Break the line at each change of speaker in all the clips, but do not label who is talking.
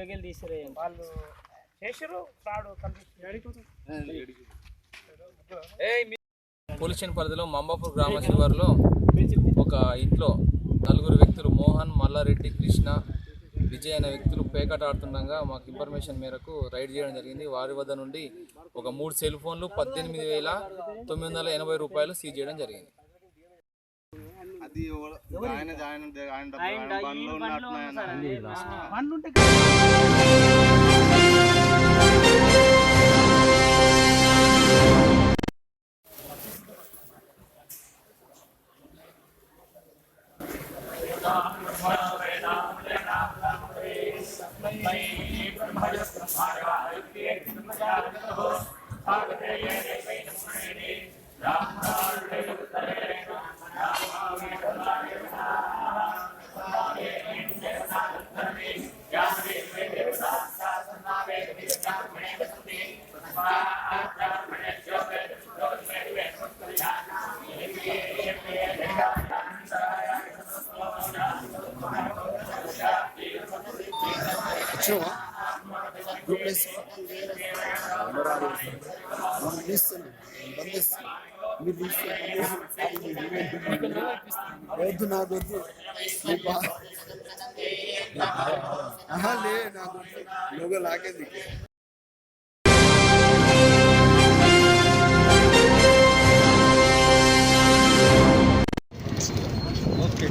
వీడియోకి వెళ్ళి తీసిరే వాళ్ళు చేసారు ఫ్రాడ్
పోలీస్ స్టేషన్ పరిధిలో మంబాపూర్ గ్రామ శివారులో ఒక ఇంట్లో నలుగురు వ్యక్తులు మోహన్, మల్లారెడ్డి, కృష్ణ, విజయ్ అనే వ్యక్తులు పేకాట ఆడుతుండగా మాకు ఇన్ఫర్మేషన్ మేరకు రైడ్ చేయడం జరిగింది. వారి వద్ద నుండి ఒక 3 సెల్ ఫోన్లు 18,980 రూపాయలు సీజ్ చేయడం జరిగింది.
వద్దు నాకొద్దు లే నాకొద్దు నువ్వు లాగేది ఓకే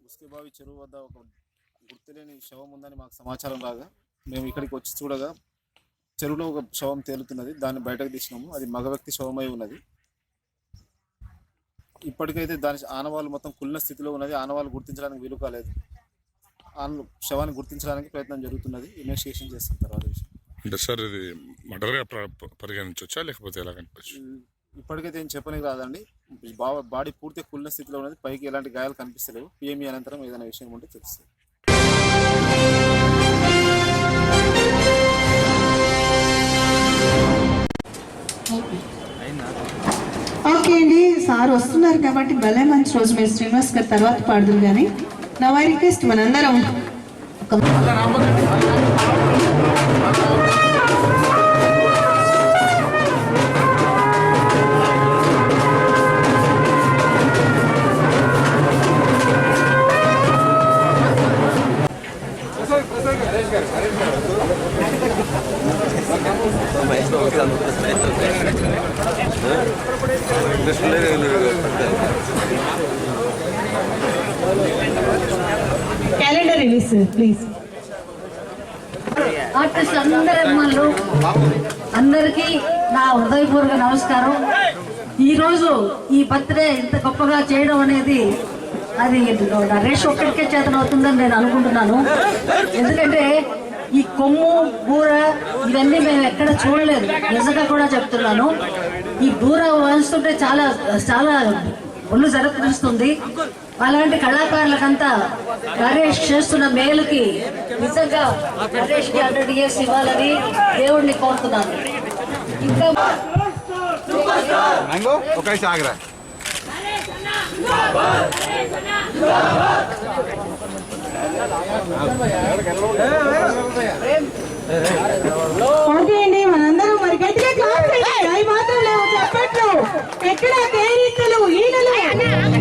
ఉస్కేబావి చెరువు వద్ద ఒక గుర్తులేని శవం ఉందని మాకు సమాచారం రాగా మేము ఇక్కడికి వచ్చి చూడగా చెరువులో ఒక శవం తేలుతున్నది. దాన్ని బయటకు తీసినాము. అది మగ వ్యక్తి శవమై ఉన్నది. ఇప్పటికైతే దాని ఆనవాళ్ళు మొత్తం కుళ్ళిన స్థితిలో ఉన్నది. ఆనవాళ్ళు గుర్తించడానికి వీలు కాలేదు. శవాన్ని గుర్తించడానికి ప్రయత్నం జరుగుతున్నది. ఇన్వెస్టిగేషన్ చేస్తాం తర్వాత విషయం.
అంటే సార్ ఇది మర్డర్గా పరిగణించవచ్చా లేకపోతే ఎలా కనిపించచ్చు?
ఇప్పటికైతే ఏం చెప్పనికి రాదండి. బాడీ పూర్తిగా కుళ్ళిన స్థితిలో ఉన్నది. పైకి ఎలాంటి గాయాలు కనిపిస్తలేవు. పిఎంఈ అనంతరం ఏదైనా విషయం ఉంటే తెలుస్తుంది.
ఓకే అండి, సార్ వస్తున్నారు కాబట్టి భలే మంచి రోజు మీరు శ్రీనివాస్ గారు తర్వాత పాడుదురు కానీ నా వై రిక్వెస్ట్ మనందరం
ప్రసాద్ గారు
రిలీజ్ ప్లీజ్.
ఆర్టిస్ట్ అందరికీ నా హృదయపూర్వక నమస్కారం. ఈరోజు ఈ బర్త్డే ఇంత గొప్పగా చేయడం అనేది అది నరేష్ ఒక్కడికే చేతనవుతుందని నేను అనుకుంటున్నాను. ఎందుకంటే ఈ కొమ్ము బూర ఇవన్నీ మేము ఎక్కడ చూడలేదు, నిజంగా కూడా చెప్తున్నాను. ఈ బూర వాయిస్తుంటే చాలా చాలా ఒళ్ళు జరగనిస్తుంది. అలాంటి కళాకారులకంతా నరేష్ చేస్తున్న మేలుకి నిజంగా నరేష్కి 100 years ఇవ్వాలని దేవుడిని కోరుతున్నాను. ఇంకా
ఓకే అండి, మనందరం మరి గట్టిగా క్లాస్ చేయండి. అవి మాత్రం లేవు చెప్పట్లు, ఎక్కడ కేరింతలు ఈడలు ఇంపార్టెంట్.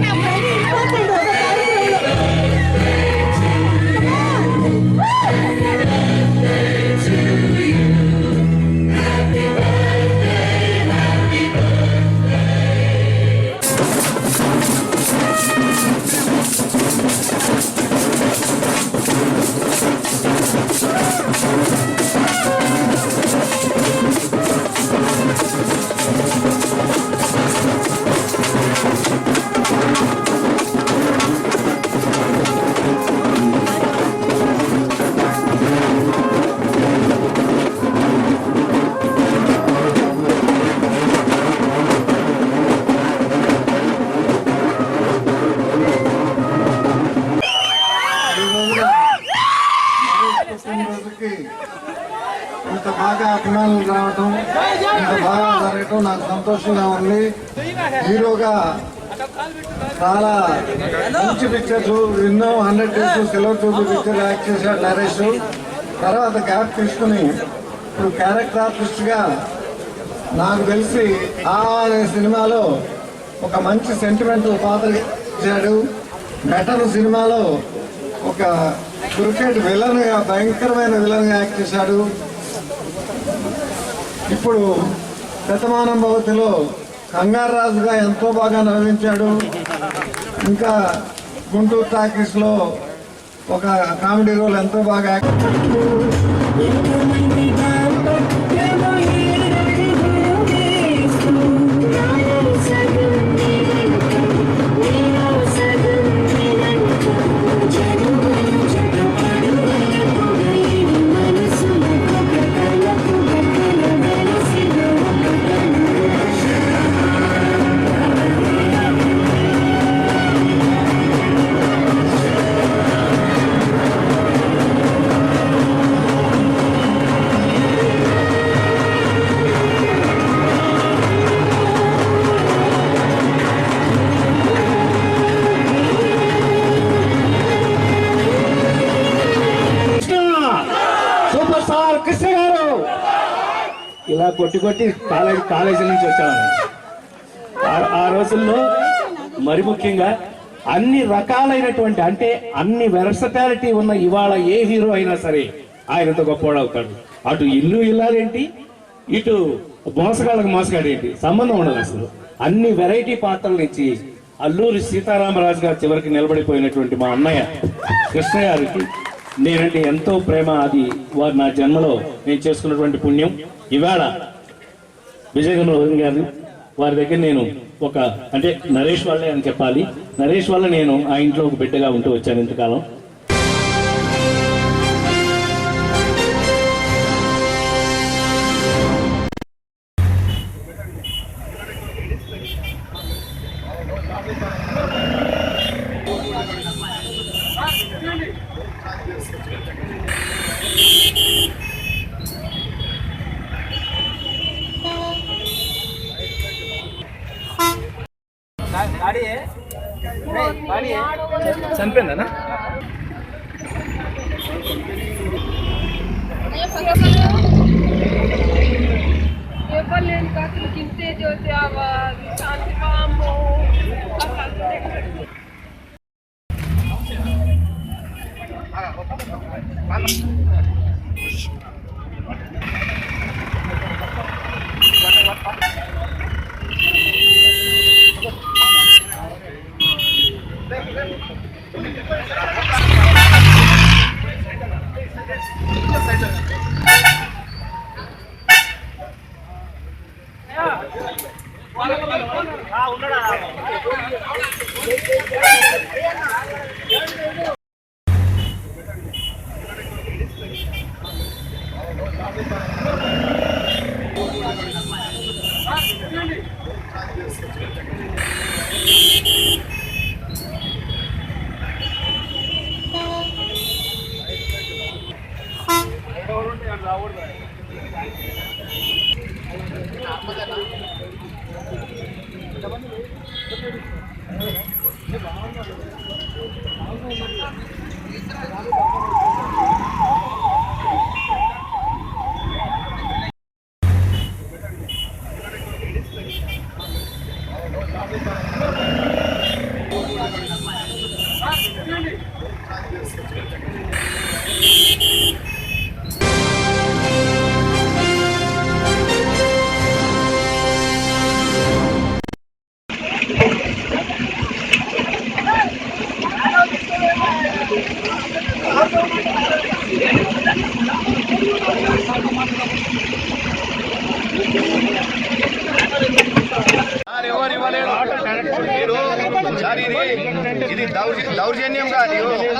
ఇంత బాగా అభిమానులు రావటం, ఇంత బాగా జరగటం నాకు సంతోషంగా ఉంది. హీరోగా చాలా మంచి పిక్చర్స్ ఎన్నో 100 days silver Jubilee picture act చేశాడు నరేష్. తర్వాత గ్యాప్ తీసుకుని ఇప్పుడు క్యారెక్టర్ ఆర్టిస్ట్గా నాకు తెలిసి అనే సినిమాలో ఒక మంచి సెంటిమెంటల్ పాత్ర చేశాడు. ఘటన సినిమాలో ఒక క్రికెట్ విలన్గా, భయంకరమైన విలన్గా యాక్ట్ చేశాడు. ఇప్పుడు శతమానం భవతిలో కంగారు రాజుగా ఎంతో బాగా నవ్వించాడు. ఇంకా గుంటూరు టాకీస్లో ఒక కామెడీ రోల్ ఎంతో బాగా
కృష్ణ గారు ఇలా కొట్టి కొట్టి కాలేజీ నుంచి వచ్చాను. ఆ రోజుల్లో మరి ముఖ్యంగా అన్ని రకాలైనటువంటి, అంటే అన్ని వెర్సటాలిటీ ఉన్న ఇవాళ ఏ హీరో అయినా సరే ఆయనతో గొప్పవాడు అవుతాడు. అటు ఇల్లు ఇల్లాలేంటి, ఇటు మోసగాళ్ళకు మోసగాడేంటి, సంబంధం ఉండదు అసలు. అన్ని వెరైటీ పాత్రలు ఇచ్చి అల్లూరి సీతారామరాజు గారు చివరికి నిలబడిపోయినటువంటి మా అన్నయ్య కృష్ణ గారికి నేనంటే ఎంతో ప్రేమ. అది వారు నా జన్మలో నేను చేసుకున్నటువంటి పుణ్యం. ఇవాళ విజయగమల గారు వారి దగ్గర నేను అంటే నరేష్ వాళ్ళే అని చెప్పాలి. నరేష్ వల్ల నేను ఆ ఇంట్లో ఒక బిడ్డగా ఉంటూ వచ్చాను ఇంతకాలం. చనిపోయిందనా?
ఎవరు కాకులు కింతే జ్యోతి ఆవాజ్ శాంతి పాము
ఇది దౌర్జన్యం కాదు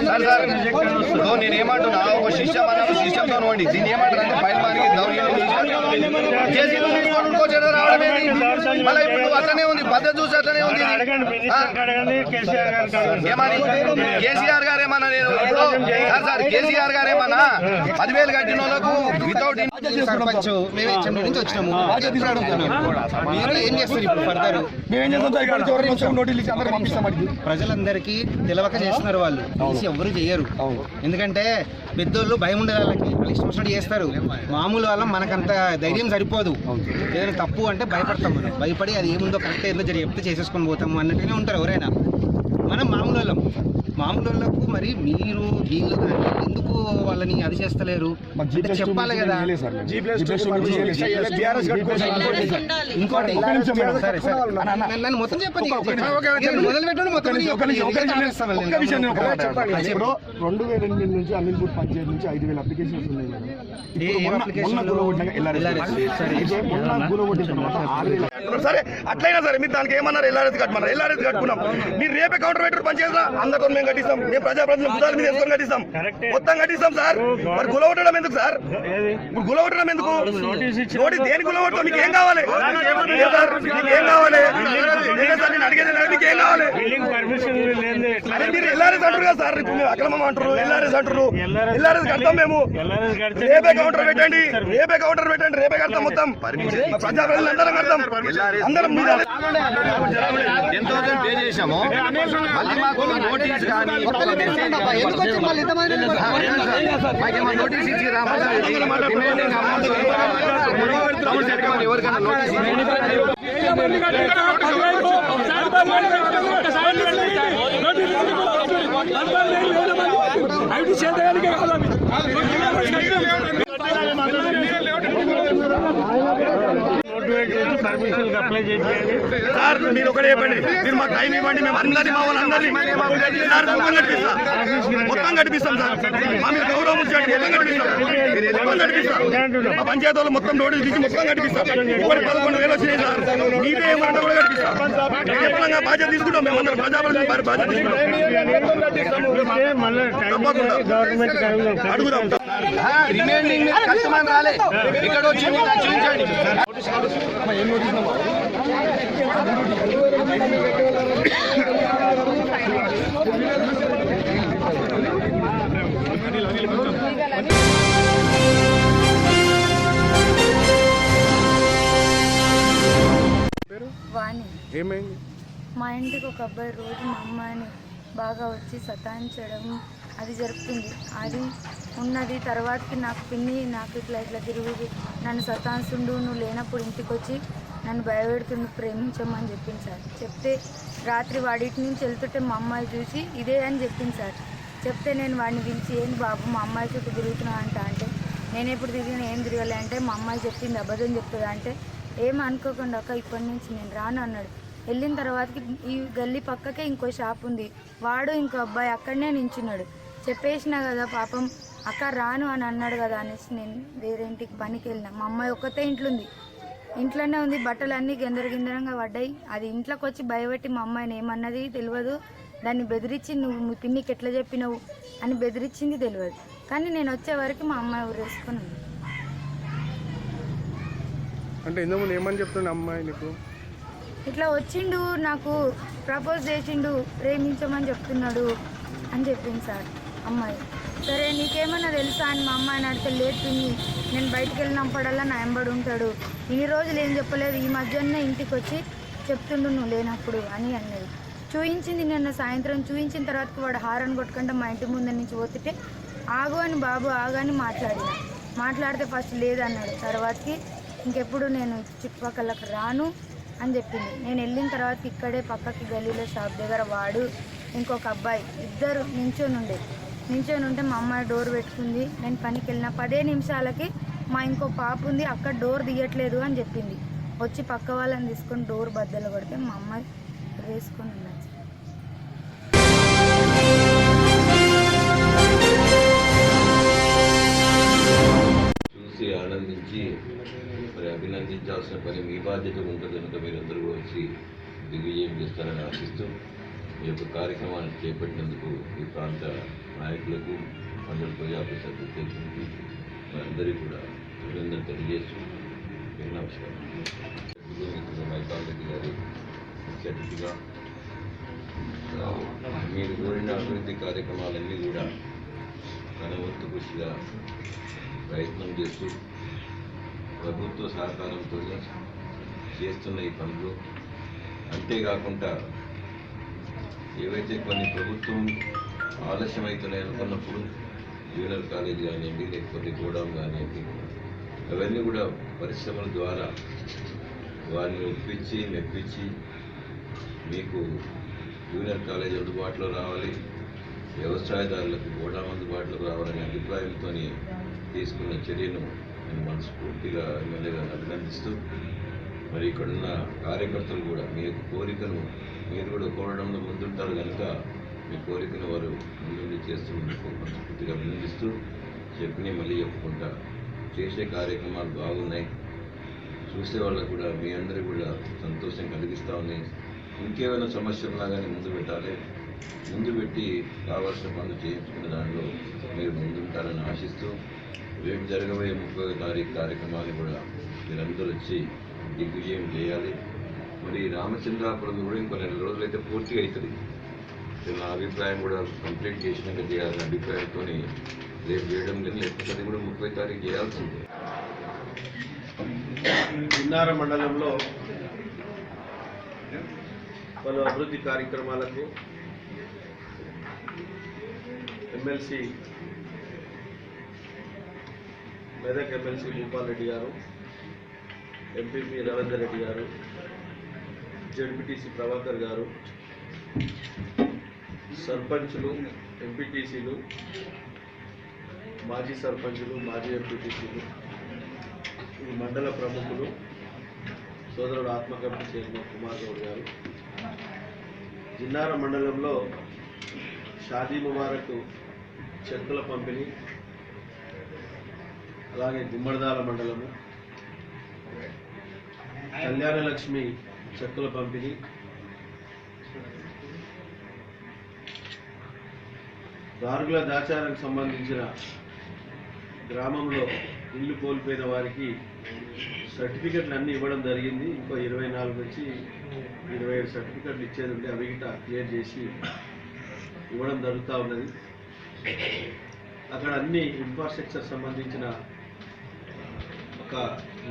సార్. సార్ ఇప్పుడు నేనేమంటున్నా, ఒక సిస్టమ్ అన్న సిస్టమ్తో నోండి, దీన్ని ఏమంటారు అంటే బయలుమానికి దౌర్జన్యం చేసి మళ్ళీ ఇప్పుడు అట్లనే ఉంది, పద్ధతి చూసి అట్లనే ఉంది. ఏమని కేసీఆర్ గారు ఏమన్నా, నేను సార్ కేసీఆర్ గారు ఏమన్నా 10,000 కట్టిన వాళ్ళకు వితౌట్
సర్పంచ్ మేము చెన్నై నుంచి వచ్చినాము. మీరు ఏం చేస్తారు ఇప్పుడు ఫర్దర్? ప్రజలందరికీ తెలవక చేస్తున్నారు వాళ్ళు, ఎవరు చేయరు. ఎందుకంటే పెద్దోళ్ళు భయం ఉండే వాళ్ళకి వాళ్ళు ఇష్టం వచ్చినట్టు చేస్తారు. మామూలు వాళ్ళం మనకంత ధైర్యం సరిపోదు. ఏదైనా తప్పు అంటే భయపడతాం, మనం భయపడి అది ఏముందో కరెక్ట్ ఏదో చెప్తే చేసేసుకొని పోతాము అన్నట్టుగానే ఉంటారు ఎవరైనా. మనం మామూలు వాళ్ళకు మరి మీరు వీళ్ళు ఎందుకు వాళ్ళని అది చేస్తలేరు చెప్పాలి కదా. ఇంకోటి సరే సరే నన్ను మొత్తం చెప్పండి, మొదలు పెట్టండి. మొత్తం
2008 నుంచి అమీన్పూర్ పంచాయతీ నుంచి 5,000 అప్లికేషన్స్ ఉన్నాయి.
సరే అట్లయినా సరే మీరు దానికి ఏమన్నారు, ఎల్ఆర్ఎస్ కట్టమన్నారు, ఎల్ఆర్ఎస్ కట్టుకున్నాం. మీరు రేపే కౌంటర్ పెట్టరు పనిచేస్తా, అందరితో మేము కట్టిస్తాం, మేము ప్రజాప్రతినిధులు గుదాల మీద వేసుకొని కట్టిస్తాం, మొత్తం కట్టిస్తాం సార్. మరి గులవట్టడం ఎందుకు సార్? ఇప్పుడు గులవట్టడం ఎందుకు? నోటీస్ దేని గులవట్టం? మీకు ఏం కావాలి సార్? మీకు ఏం కావాలి సార్? నేను అడిగేది మీకు ఏం కావాలి? అరే మీరు ఎల్ఆర్ఎస్ అంటారు కదా సార్, ఇప్పుడు మీరు అక్రమం అంటారు, ఎల్ఆర్ఎస్ అంటారు. ఎల్ఆర్ఎస్ కడతాం మేము, రేపే కౌంటర్ పెట్టండి, రేపే కౌంటర్ పెట్టండి, రేపే కడతాం. మొత్తం ప్రజాప్రతినిధులు అందరం కడతాం, అందరం మీద 10,000 పే చేసాము. మళ్ళీ మాకు నోటీస్ కానీ నోటీస్ ఇచ్చి ఎవరికైనా నోటీస్ సార్ మీరు ఒకటే చెప్పండి, మీరు మాకు టైం ఇవ్వండి, మేము అందరినీ మా వాళ్ళందరినీ మొత్తం కట్టిపిస్తాం సార్. మా మీద గౌరవం ఉంచండి, మొత్తం కట్టిపిస్తాం. మా పంచాయతీ వాళ్ళు మొత్తం నోటీస్ తీసి మొత్తం కట్టిపిస్తాం. ఇప్పుడు 11,000 వచ్చినాయి సార్, మీదే ఏమంటే కూడా కట్టిపిస్తాం. ఎప్పుడన్నా బాధ్యత తీసుకుంటాం, మేము అందరం ప్రజాప్రతినిధులు బాధ్యత తీసుకుంటాం. అడుగుదాం రిమైండింగ్ కస్టమర్ రాలే, ఇక్కడ వచ్చి చూపించండి.
వాణి,
ఏమైంది?
మా ఇంటికి ఒక అబ్బాయి రోజు మా అమ్మాయిని బాగా వచ్చి సతాయించడం అది జరుగుతుంది. అది ఉన్నది తర్వాతకి నాకు పిన్ని నాకు ఇట్లా తిరుగుది, నన్ను సతాయిస్తుండు, నువ్వు లేనప్పుడు ఇంటికి వచ్చి నన్ను భయపెడుతుండు, ప్రేమించమని చెప్పింది సార్. చెప్తే రాత్రి వాడింటి నుంచి వెళ్తుంటే మా అమ్మాయి చూసి ఇదే అని చెప్పింది సార్. చెప్తే నేను వాడిని పిలిచి ఏంటి బాబు మా అమ్మాయి చుట్టూ తిరుగుతున్నా అంటే నేను ఎప్పుడు తిరిగినా ఏం తిరగలే అంటే మా అమ్మాయి చెప్పింది అబద్ధం చెప్తుంది అంటే ఏం అనుకోకుండా అక్క ఇప్పటి నుంచి నేను రాను అన్నాడు. వెళ్ళిన తర్వాతకి ఈ గల్లీ పక్కకే ఇంకో షాప్ ఉంది, వాడు ఇంకో అబ్బాయి అక్కడనే నించున్నాడు. చెప్పేసినా కదా పాపం అక్క రాను అని అన్నాడు కదా అనేసి నేను వేరే ఇంటికి పనికి వెళ్ళిన. మా అమ్మాయి ఒక్కతే ఇంట్లోనే ఉంది, బట్టలు అన్నీ గిందరగిందరంగా పడ్డాయి. అది ఇంట్లోకి వచ్చి భయపెట్టి మా అమ్మాయిని ఏమన్నది తెలియదు, దాన్ని బెదిరించి నువ్వు మీ పిన్నికి ఎట్లా చెప్పినావు అని బెదిరించింది తెలియదు. కానీ నేను వచ్చే వరకు మా అమ్మాయి ఊరేసుకున్నాను.
అంటే ఇంతకుముందు ఏమని చెప్తున్నా అమ్మాయి నీకు?
ఇట్లా వచ్చిండు, నాకు ప్రపోజ్ చేసిండు, ప్రేమించమని చెప్తున్నాడు అని చెప్పింది సార్. అమ్మాయి. సరే నీకేమన్నా తెలుసా అని మా అమ్మాయిని అడిగితే లేదు పిన్ని, నేను బయటికి వెళ్ళినప్పుడల్లా నా ఎంబడి ఉంటాడు, ఇన్ని రోజులు ఏం చెప్పలేదు, ఈ మధ్యనే ఇంటికి వచ్చి చెప్తుండు నువ్వు లేనప్పుడు అని అన్నది. చూయించింది నిన్న సాయంత్రం. చూయించిన తర్వాతకి వాడు హారన్ కొట్టుకుంటే మా ఇంటి ముందు నుంచి పోతుంటే ఆగు అని బాబు ఆగాని మాట్లాడితే ఫస్ట్ లేదన్నాడు. తర్వాతకి ఇంకెప్పుడు నేను చుట్టుపక్కలకు రాను అని చెప్పింది. నేను వెళ్ళిన తర్వాత ఇక్కడే పక్కకి గలీలో షాప్ దగ్గర వాడు ఇంకొక అబ్బాయి ఇద్దరు నించొని ఉంటే మా అమ్మాయి డోర్ పెట్టుకుంది. నేను పనికి వెళ్ళిన 10 నిమిషాలకి మా ఇంకో పాప ఉంది అక్కడ డోర్ తీయట్లేదు అని చెప్పింది. వచ్చి పక్క వాళ్ళని తీసుకొని డోర్ బద్దలు కొడితే మా అమ్మాయి వేసుకొని ఉన్నది.
చూసి ఆనందించి మరి అభినందించాల్సిన పని మీ బాధ్యత ఉంటుంది కనుక మీరందరూ వచ్చి దిగ్విజయం చేస్తారని ఆశిస్తూ ఈ యొక్క కార్యక్రమాన్ని చేపట్టినందుకు ఈ ప్రాంత నాయకులకు మండల ప్రజాప్రతినిధులకు అందరికీ కూడా అభినందన తెలియజేస్తూ నమస్కారం. మైపాల్ రెడ్డి గారి ముఖ్య అతిథిగా మీరు కోరిన అభివృద్ధి కార్యక్రమాలన్నీ కూడా తన వంతు కృషిగా ప్రయత్నం చేస్తూ ప్రభుత్వ సహకారంతో చేస్తున్న ఈ పనులు, అంతేకాకుండా ఏవైతే కొన్ని ప్రభుత్వం ఆలస్యమవుతున్నాయి అనుకున్నప్పుడు జూనియర్ కాలేజ్ కానివ్వండి, లేకపోతే గోడౌన్ కానివ్వండి, అవన్నీ కూడా పరిశ్రమల ద్వారా వారిని ఒప్పించి మెప్పించి మీకు జూనియర్ కాలేజ్ అందుబాటులో రావాలి, వ్యవసాయదారులకు గోడౌన్ అందుబాటులోకి రావాలనే అభిప్రాయంతో తీసుకున్న చర్యను నేను మనస్ఫూర్తిగా ఎమ్మెల్యేగా అభినందిస్తూ, మరి ఇక్కడున్న కార్యకర్తలు కూడా మీ యొక్క కోరికను మీరు కూడా కోరడంలో ముందుంటారు కనుక మీ కోరికను వారు ముందుండి చేస్తున్నందుకు మనస్ఫూర్తిగా అభినందిస్తూ చెప్పిన మళ్ళీ చెప్పుకుంటా చేసే కార్యక్రమాలు బాగున్నాయి, చూసే వాళ్ళకు కూడా మీ అందరూ కూడా సంతోషం కలిగిస్తూ ఉన్నాయి. ఇంకేమైనా సమస్య ఉన్నా కానీ ముందు పెట్టి కావాల్సిన పనులు చేయించుకునే దాంట్లో మీరు ముందుంటారని ఆశిస్తూ రేపు జరగబోయే 30వ తారీఖు కార్యక్రమాలు కూడా మీరందరూ వచ్చి దిగ్విజయం చేయాలి. మరి రామచంద్రాపురం కూడా ఇంకో 2 రోజులైతే పూర్తిగా అవుతుంది. నా అభిప్రాయం కూడా కంప్లీట్ చేసినాక చేయాలనే అభిప్రాయంతో రేపు చేయడం లేదు, లేకపోతే అది కూడా 30వ తారీఖు చేయాల్సిందే.
జిన్నార మండలంలో పలు అభివృద్ధి కార్యక్రమాలకు ఎమ్మెల్సీ మెదక్ ఎమ్మెల్సీ భూపాల్ రెడ్డి గారు, ఎంపీపీ రవీందర్ రెడ్డి గారు, జడ్పీటీసీ ప్రభాకర్ గారు, సర్పంచులు, ఎంపీటీసీలు, మాజీ సర్పంచులు, మాజీ ఎంపీటీసీలు, ఈ మండల ప్రముఖులు, సోదరుడు ఆత్మకమిటీ చైర్మన్ కుమార్ గౌడ్ గారు, జిన్నార మండలంలో షాదీ ముబారక్ చెక్కుల పంపిణీ, అలాగే గుమ్మడిదాల మండలము కళ్యాణలక్ష్మి చెక్కుల పంపిణీ, దారుగుల దాచారానికి సంబంధించిన గ్రామంలో ఇల్లు కోల్పోయిన వారికి సర్టిఫికెట్లు అన్నీ ఇవ్వడం జరిగింది. ఇంకో 24 నుంచి 27 సర్టిఫికెట్లు ఇచ్చేది ఉంటే అవి గిట్ట క్లియర్ చేసి ఇవ్వడం జరుగుతూ ఉన్నది. అక్కడ అన్ని ఇన్ఫ్రాస్ట్రక్చర్ సంబంధించిన ఒక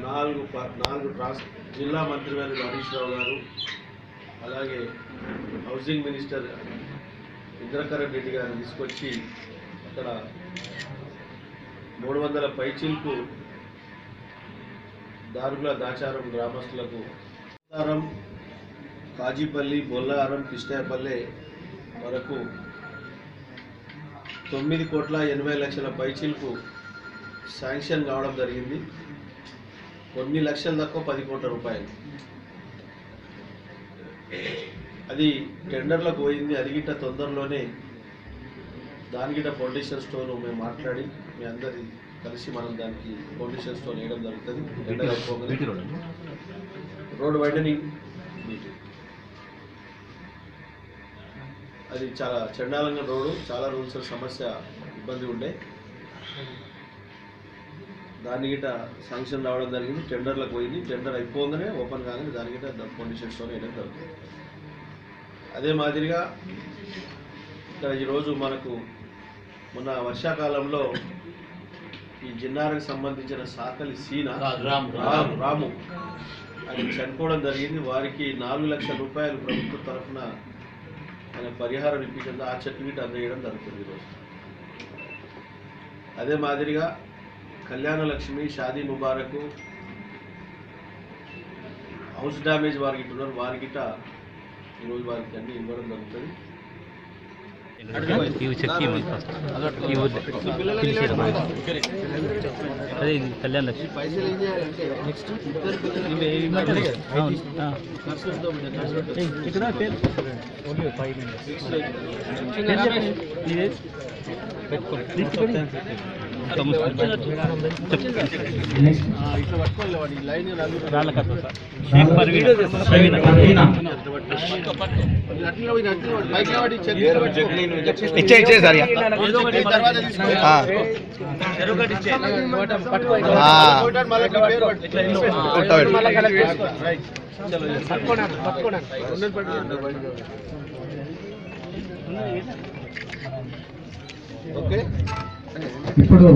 4 జిల్లా మంత్రివర్యులు హరీష్ రావు గారు, అలాగే హౌసింగ్ మినిస్టర్ ఇంద్రకరణ్ రెడ్డి గారిని తీసుకొచ్చి అక్కడ 300 పైచీలకు దారుగుల దాచారం గ్రామస్తులకు కాజీపల్లి, బొల్లారం, కిష్టాయపల్లె వరకు 9,80,00,000 పైచీలకు శాంక్షన్ కావడం జరిగింది. కొన్ని లక్షలు తక్కువ 10 కోట్ల రూపాయలు. అది టెండర్లకు పోయింది. అది గిట్ట తొందరలోనే దాని గిట్ట ఫౌండేషన్ స్టోన్ మేము మాట్లాడి మీ అందరి కలిసి మనం దానికి ఫౌండేషన్ స్టోన్ వేయడం జరుగుతుంది. టెండర్ అయిపోగానే రోడ్ వైడనింగ్ మీటింగ్, అది చాలా చండాలంగా రోడ్డు, చాలా రూల్స్ సమస్య ఇబ్బంది ఉండే, దాని గిట్ట శాంక్షన్ రావడం జరిగింది. టెండర్లకు పోయింది. టెండర్ అయిపోగానే ఓపెన్ కాగానే దాని గిట్ట ఫౌండేషన్ స్టోన్ వేయడం జరుగుతుంది. అదే మాదిరిగా ఇక్కడ ఈరోజు మనకు మొన్న వర్షాకాలంలో ఈ జిన్నారకు సంబంధించిన సాకలి సీన రాము ఆయన చనిపోవడం జరిగింది. వారికి 4 లక్షల రూపాయలు ప్రభుత్వం తరఫున ఆయన పరిహారం ఇప్పించడం, ఆ చెక్ అందజేయడం జరుగుతుంది ఈరోజు. అదే మాదిరిగా కళ్యాణ లక్ష్మి, షాదీ ముబారకు, హౌస్ డ్యామేజ్ వారికి ఉన్నారు, వారికిట ఈరోజు వారికి అన్ని ఇవ్వడం జరుగుతుంది.
అదే కళ్యాణ లక్ష్మి పైసలు ఏం చేయాలంటే నెక్స్ట్ ఇక్కడ ఓన్లీ 5 మినిట్స్
ఇప్పుడు